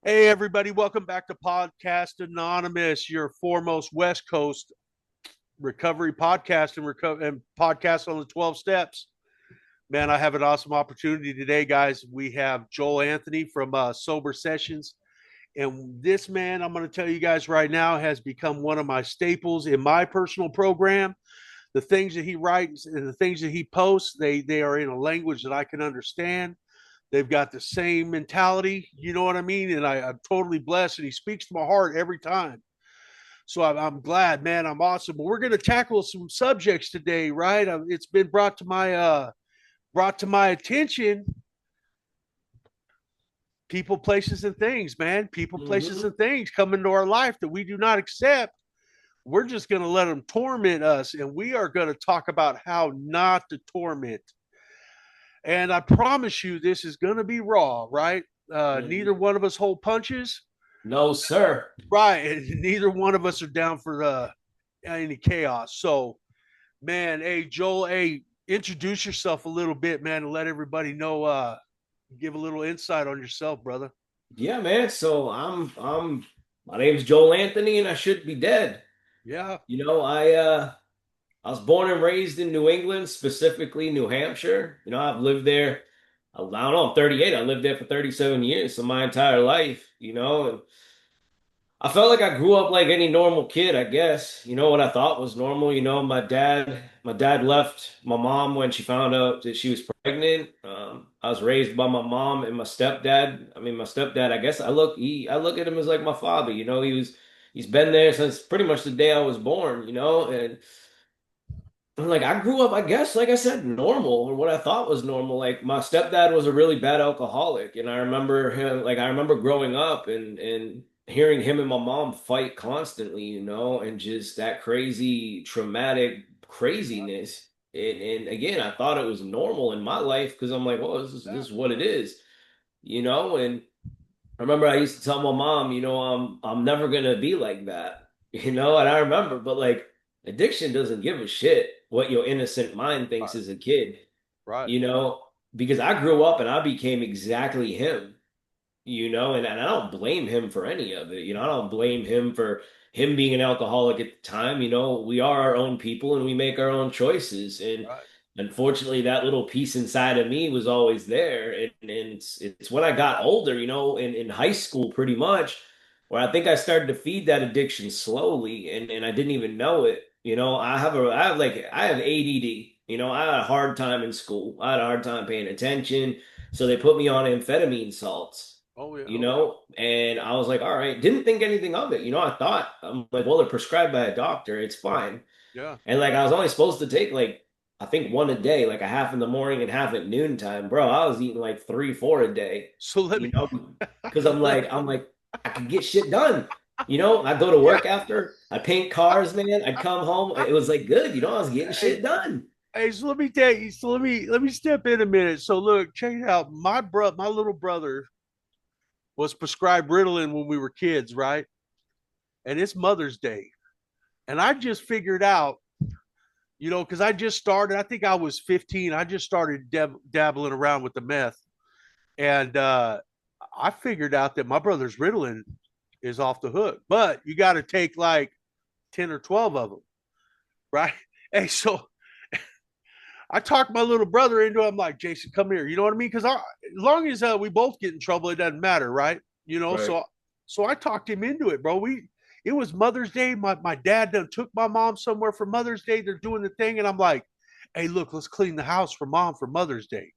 Hey, everybody, welcome back to Podcast Anonymous, your foremost West Coast recovery podcast and podcast on the 12 steps. Man, I have an awesome opportunity today, guys. We have Joel Anthony from Sober Sessions. And this man, I'm going to tell you guys right now, has become one of my staples in my personal program. The things that he writes and the things that he posts, they are in a language that I can understand. They've got the same mentality, you know what I mean? And I'm totally blessed, and he speaks to my heart every time. So I'm glad, man. I'm awesome. But we're going to tackle some subjects today, right? It's been brought to my attention. People, places, and things, man. People, places, and things come into our life that we do not accept. We're just going to let them torment us, and we are going to talk about how not to torment. And I promise you, this is going to be raw, right? Neither one of us hold punches. No, sir. Right. And neither one of us are down for any chaos. So, man, hey, Joel, hey, introduce yourself a little bit, man, and let everybody know, give a little insight on yourself, brother. Yeah, man. So my name's Joel Anthony and I should be dead. Yeah. I was born and raised in New England, specifically New Hampshire. I've lived there. I don't know, I'm 38. I lived there for 37 years, so my entire life, and I felt like I grew up like any normal kid, I guess. What I thought was normal. My dad left my mom when she found out that she was pregnant. I was raised by my mom and my stepdad. My stepdad, I guess I look at him as like my father. He's been there since pretty much the day I was born. And like I grew up, I guess, like I said, normal or what I thought was normal. Like my stepdad was a really bad alcoholic, and I remember him. Like I remember growing up and hearing him and my mom fight constantly, and just that crazy traumatic craziness. And again, I thought it was normal in my life because I'm like, well, this is what it is, And I remember I used to tell my mom, I'm never gonna be like that, And I remember, but like addiction doesn't give a shit what your innocent mind thinks Right. as a kid, Right. you know, because I grew up and I became exactly him, and I don't blame him for any of it. I don't blame him for him being an alcoholic at the time. We are our own people and we make our own choices. And Right. unfortunately, that little piece inside of me was always there. And it's when I got older, in high school pretty much, where I think I started to feed that addiction slowly and I didn't even know it. I have ADD. I had a hard time in school. I had a hard time paying attention. So they put me on amphetamine salts, Oh, yeah. Okay. and I was like, all right, didn't think anything of it. I thought, I'm like, well, they're prescribed by a doctor. It's fine. Yeah. And like, I was only supposed to take like, I think one a day, like a half in the morning and half at noontime. Bro, I was eating like three, four a day, So let you me, know, because let, I'm like, I can get shit done. I go to yeah. work after, I paint cars, man. I'd come home. It was like good, I was getting Hey, shit done. hey, so let me tell you, so let me step in a minute. So look, check it out. My little brother was prescribed Ritalin when we were kids, right? And it's Mother's Day. And I just figured out, because I just started, I think I was 15. I just started dabbling around with the meth. And I figured out that my brother's Ritalin is off the hook, but you got to take like 10 or 12 of them, right? Hey, so I talked my little brother into it. I'm like, Jason, come here. You know what I mean? Because as long as we both get in trouble, it doesn't matter, right? Right. So I talked him into it, bro. It was Mother's Day. My dad done took my mom somewhere for Mother's Day. They're doing the thing, and I'm like, hey, look, let's clean the house for mom for Mother's Day,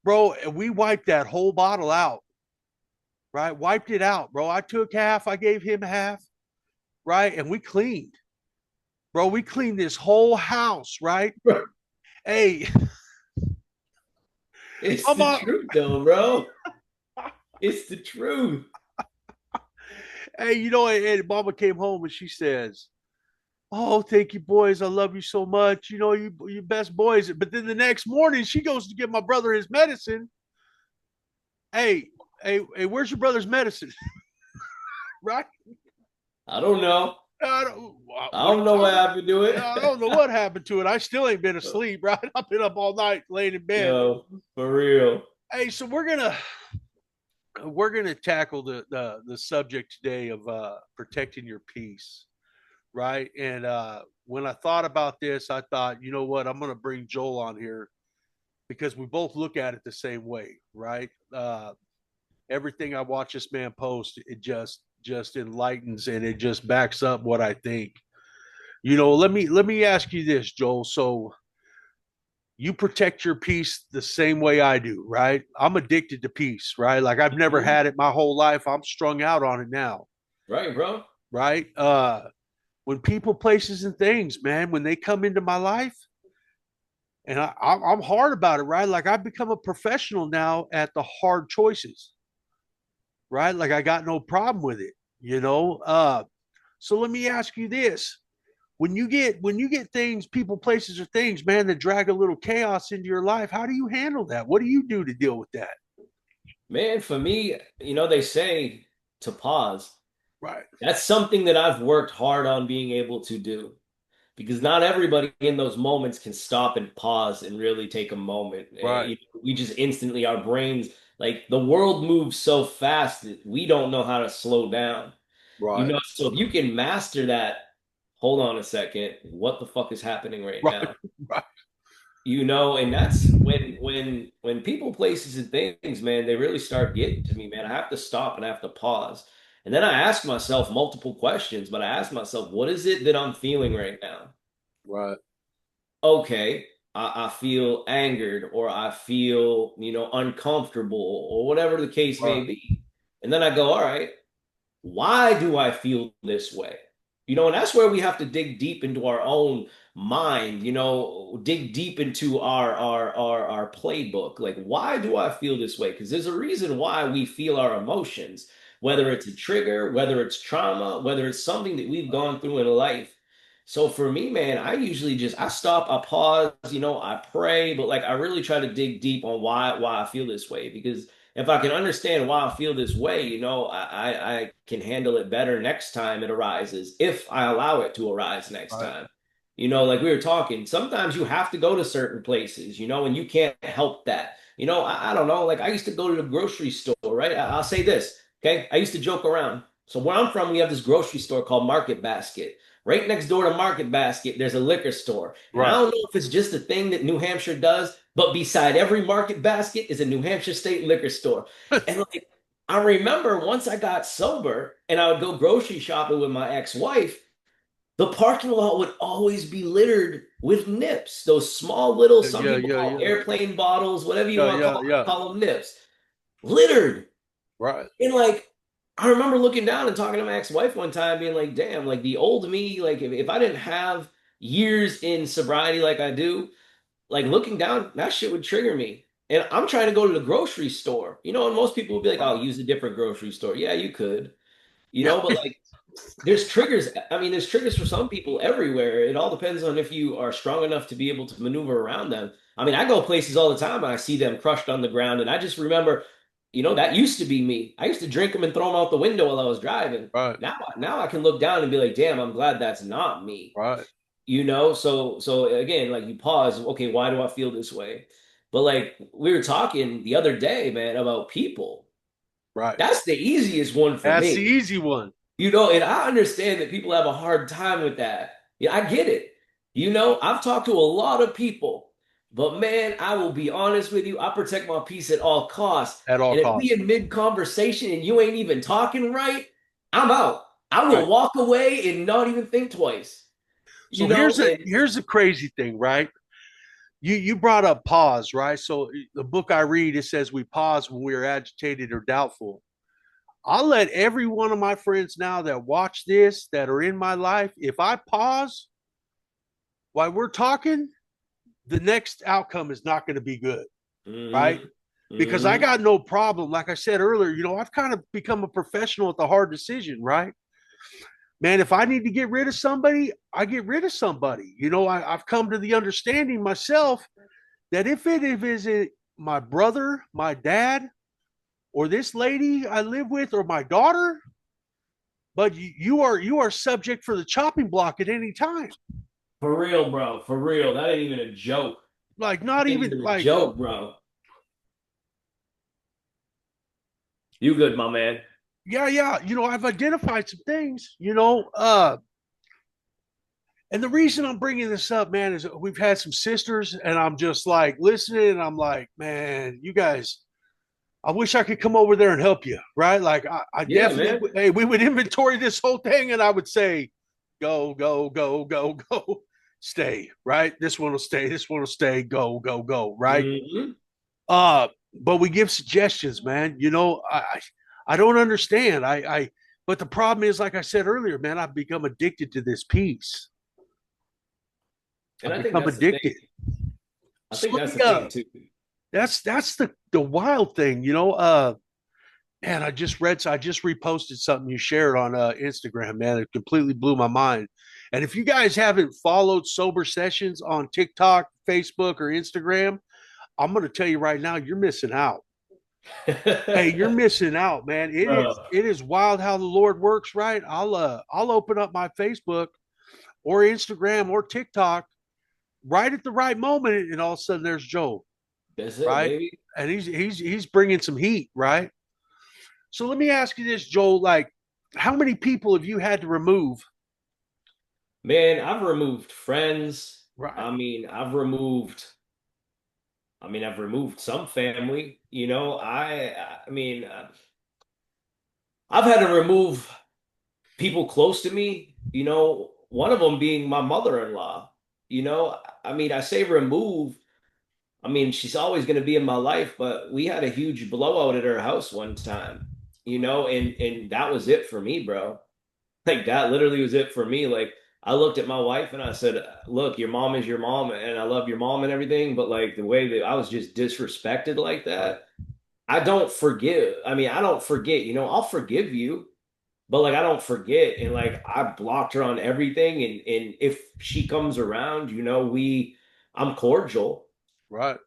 bro. And we wiped that whole bottle out, right? Wiped it out, bro. I took half, I gave him half, right? And we cleaned, bro. We cleaned this whole house, right? Hey, It's my the mom, truth though, bro. It's the truth. hey, and mama came home and she says, oh, thank you, boys. I love you so much. You best boys. But then the next morning, she goes to give my brother his medicine. Hey, hey, where's your brother's medicine? Right? I don't know. I don't, I what are don't you know what talking happened to about? I don't know it. what happened to it. I still ain't been asleep, right? I've been up all night laying in bed. Yo, for real. Hey, so we're gonna we're going to tackle the subject today of protecting your peace, right? And when I thought about this, I thought, you know what, I'm going to bring Joel on here because we both look at it the same way, right? Everything I watch this man post, it just enlightens and it just backs up what I think. Let me ask you this, Joel. So you protect your peace the same way I do, right? I'm addicted to peace, right? Like I've never Mhm. had it my whole life. I'm strung out on it now, Right, bro. right? When people, places, and things, man, when they come into my life, and I'm hard about it, right? Like I've become a professional now at the hard choices, right? Like I got no problem with it, you know. So let me ask you this: when you get things, people, places, or things, man, that drag a little chaos into your life, how do you handle that? What do you do to deal with that? Man, for me, they say to pause. Right, That's something that I've worked hard on being able to do because not everybody in those moments can stop and pause and really take a moment. right, We just instantly, our brains, like the world moves so fast that we don't know how to slow down. right, So if you can master that, hold on a second, what the fuck is happening right right, now? right, And that's when people, places, and things, man, they really start getting to me, man. I have to stop and I have to pause. And then I ask myself multiple questions, but I ask myself, what is it that I'm feeling right now? right, Okay, I feel angered or I feel, uncomfortable or whatever the case may right, be. And then I go, all right, why do I feel this way? And that's where we have to dig deep into our own mind, dig deep into our playbook. Like, why do I feel this way? Because there's a reason why we feel our emotions, whether it's a trigger, whether it's trauma, whether it's something that we've gone through in life. So for me, man, I usually just I stop, I pause, I pray, but like I really try to dig deep on why I feel this way because if I can understand why I feel this way, I can handle it better next time it arises, if I allow it to arise next right, time. Like we were talking, sometimes you have to go to certain places, and you can't help that. I don't know. Like I used to go to the grocery store, right? I'll say this, okay? I used to joke around. So where I'm from, we have this grocery store called Market Basket. Right next door to Market Basket, there's a liquor store. And I right. don't know if it's just a thing that New Hampshire does, but beside every Market Basket is a New Hampshire State liquor store. And like, I remember once I got sober and I would go grocery shopping with my ex-wife, the parking lot would always be littered with nips, those small little, some Yeah, people yeah, call yeah, airplane bottles, whatever you yeah, want to yeah, call them, yeah. I call them nips, littered. Right, And like, I remember looking down and talking to my ex-wife one time, being like, damn, like the old me, like if I didn't have years in sobriety like I do, like looking down, that shit would trigger me. And I'm trying to go to the grocery store, and most people would be like, "Oh, right. use a different grocery store." Yeah, you could, Yeah, but like there's triggers. I mean, there's triggers for some people everywhere. It all depends on if you are strong enough to be able to maneuver around them. I mean, I go places all the time and I see them crushed on the ground, and I just remember, that used to be me. I used to drink them and throw them out the window while I was driving. right, Now I can look down and be like, "Damn, I'm glad that's not me." right, So again, like you pause, okay, why do I feel this way? But like we were talking the other day, man, about people. right. That's the easiest one for That's the me. easy one. And I understand that people have a hard time with that. Yeah, I get it. I've talked to a lot of people, but man, I will be honest with you, I protect my peace at all costs. At all And if we costs. in mid-conversation and you ain't even talking right, I'm out. I will Right. walk away and not even think twice. So here's a And here's the crazy thing, right? You brought up pause, right? So the book I read, it says we pause when we are agitated or doubtful. I'll let every one of my friends now that watch this, that are in my life, if I pause while we're talking, the next outcome is not going to be good, right? hmm Because I hmm got no problem. Like I said earlier, I've kind of become a professional at the hard decision, right? Man, if I need to get rid of somebody, I get rid of somebody. I've come to the understanding myself that if it is my brother, my dad, or this lady I live with, or my daughter, but you are subject for the chopping block at any time. For real, bro. For real. That ain't even a joke. Like That not ain't even even a like joke, bro. You good, my man. Yeah. I've identified some things, and the reason I'm bringing this up, man, is we've had some sisters, and I'm just like listening, and I'm like, man, you guys, I wish I could come over there and help you, right? Like, I Yeah, definitely, man. hey, we would inventory this whole thing, and I would say, go, go, go, go, go, stay, right? This one will stay, this one will stay, go, go, go, right? Hmm. But we give suggestions, man. I don't understand. But the problem is, like I said earlier, man, I've become addicted to this piece. And I've I think become that's the thing. addicted. I So think let that's me the thing too. that's the wild thing, man, I just reposted something you shared on Instagram, man. It completely blew my mind. And if you guys haven't followed Sober Sessions on TikTok, Facebook, or Instagram, I'm going to tell you right now, you're missing out. Hey, you're missing out, man. It is Bro, it is wild how the Lord works, right? I'll open up my Facebook or Instagram or TikTok right at the right moment, and all of a sudden there's Joel, that's it, right? baby. And he's bringing some heat, right? So let me ask you this, Joel. Like, how many people have you had to remove? Man, I've removed friends. Right, I mean, I've removed some family. I've had to remove people close to me, one of them being my mother-in-law. I say remove. I mean, she's always going to be in my life, but we had a huge blowout at her house one time, and that was it for me, bro. Like that literally was it for me. Like I looked at my wife and I said, "Look, your mom is your mom, and I love your mom and everything, but like the way that I was just disrespected like right, that, I don't forgive. I mean, I don't forget. I'll forgive you, but like I don't forget. And like I blocked her on everything. And if she comes around, I'm cordial. right,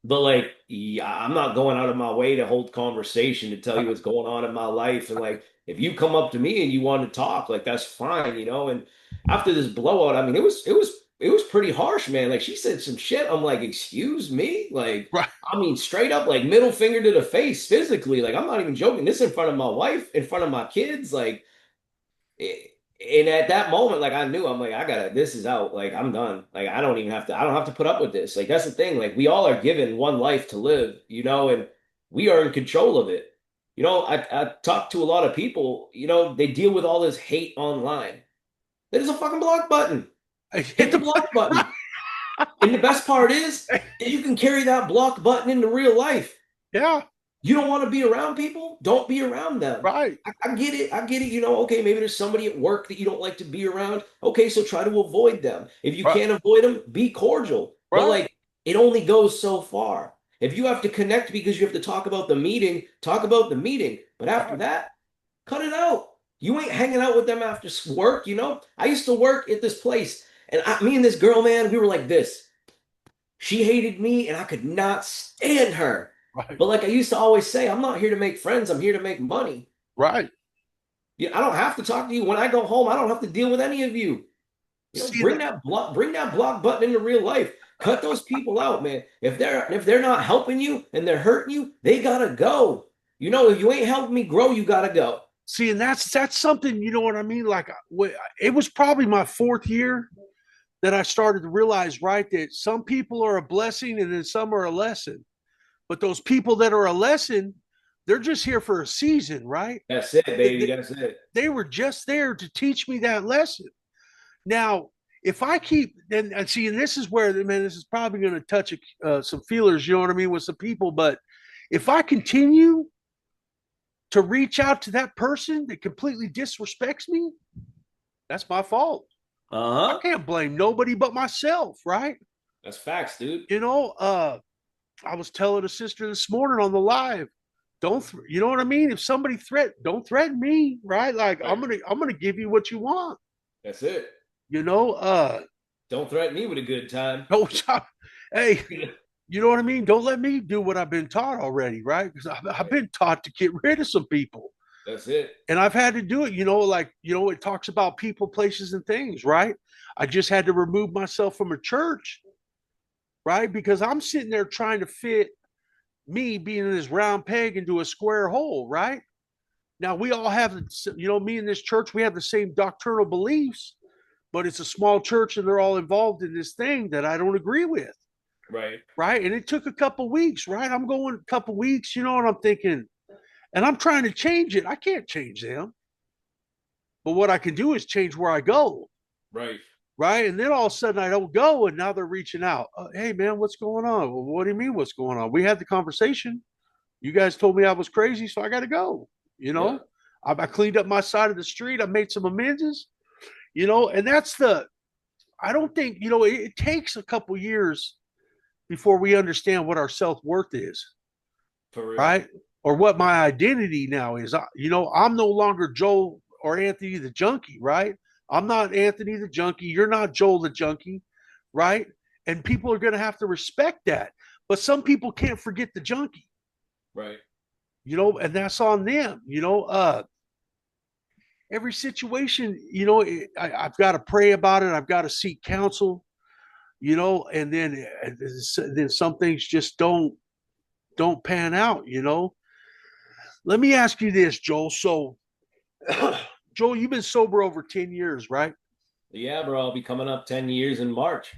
But like, yeah, I'm not going out of my way to hold conversation to tell you what's going on in my life. And like, if you come up to me and you want to talk, like that's fine. And after this blowout, I mean, it was pretty harsh, man. Like she said some shit. I'm like, excuse me, like. right. I mean, straight up, like middle finger to the face, physically. Like, I'm not even joking. This in front of my wife, in front of my kids. Like, and at that moment, like I knew, I'm like, this is out. Like I'm done. Like I don't have to put up with this. Like that's the thing. Like we all are given one life to live, and we are in control of it. I talk to a lot of people, they deal with all this hate online. There's a fucking block button. Hit the block button. And the best part is you can carry that block button into real life. Yeah, You don't want to be around people? Don't be around them. right, I get it. I get it. Okay, maybe there's somebody at work that you don't like to be around. Okay, so try to avoid them. If you right, can't avoid them, be cordial. But right. like, it only goes so far. If you have to connect because you have to talk about the meeting, talk about the meeting. But after Right. that, cut it out. You ain't hanging out with them after work. I used to work at this place, and me and this girl, man, we were like this. She hated me, and I could not stand her. Right. But like I used to always say, I'm not here to make friends. I'm here to make money. Right. Yeah, I don't have to talk to you when I go home. I don't have to deal with any of you. See Bring that? that block button into real life. Cut those people out, man. If they're not helping you and they're hurting you, they gotta go. If you ain't helping me grow, you gotta go. See, and that's something, you know what I mean? Like, it was probably my fourth year that I started to realize, right, that some people are a blessing and then some are a lesson. But those people that are a lesson, they're just here for a season, right? That's it, They, baby. they, That's it. they were just there to teach me that lesson. Now, if I keep and see, and this is where, man, this is probably going to touch some feelers, you know what I mean, with some people. But if I continue to reach out to that person that completely disrespects me, that's my fault. I Uh-huh. can't blame nobody but myself, right? That's facts, dude. You know, I was telling a sister this morning on the live, you know what I mean? If somebody don't threaten me, right? Like Right. I'm gonna give you what you want. That's it. You know, Don't threaten me with a good time. don't hey, you know what I mean? Don't let me do what I've been taught already, right? Because I've Right. been taught to get rid of some people. That's it. And I've had to do it, like, it talks about people, places, and things, right? I just had to remove myself from a church, right? Because I'm sitting there trying to fit me being this round peg into a square hole, right? Now we all have, me and this church, we have the same doctrinal beliefs, but it's a small church and they're all involved in this thing that I don't agree with. Right. Right. And it took a couple weeks, right? I'm going a couple weeks, and I'm thinking, and I'm trying to change it. I can't change them. But what I can do is change where I go. Right. Right. And then all of a sudden I don't go, and now they're reaching out. Hey, man, what's going on? Well, what do you mean, what's going on? We had the conversation. You guys told me I was crazy, so I got to go. Yeah. I cleaned up my side of the street. I made some amends, and I don't think, it takes a couple years before we understand what our self worth is, For real. right? Or what my identity now is. I'm no longer Joel or Anthony the junkie, right? I'm not Anthony the junkie. You're not Joel the junkie, right? And people are going to have to respect that. But some people can't forget the junkie, Right. and that's on them. Every situation, I've got to pray about it. I've got to seek counsel, and then some things just don't pan out. Let me ask you this, Joel. So, Joel, you've been sober over 10 years, right? Yeah, bro. I'll be coming up 10 years in March.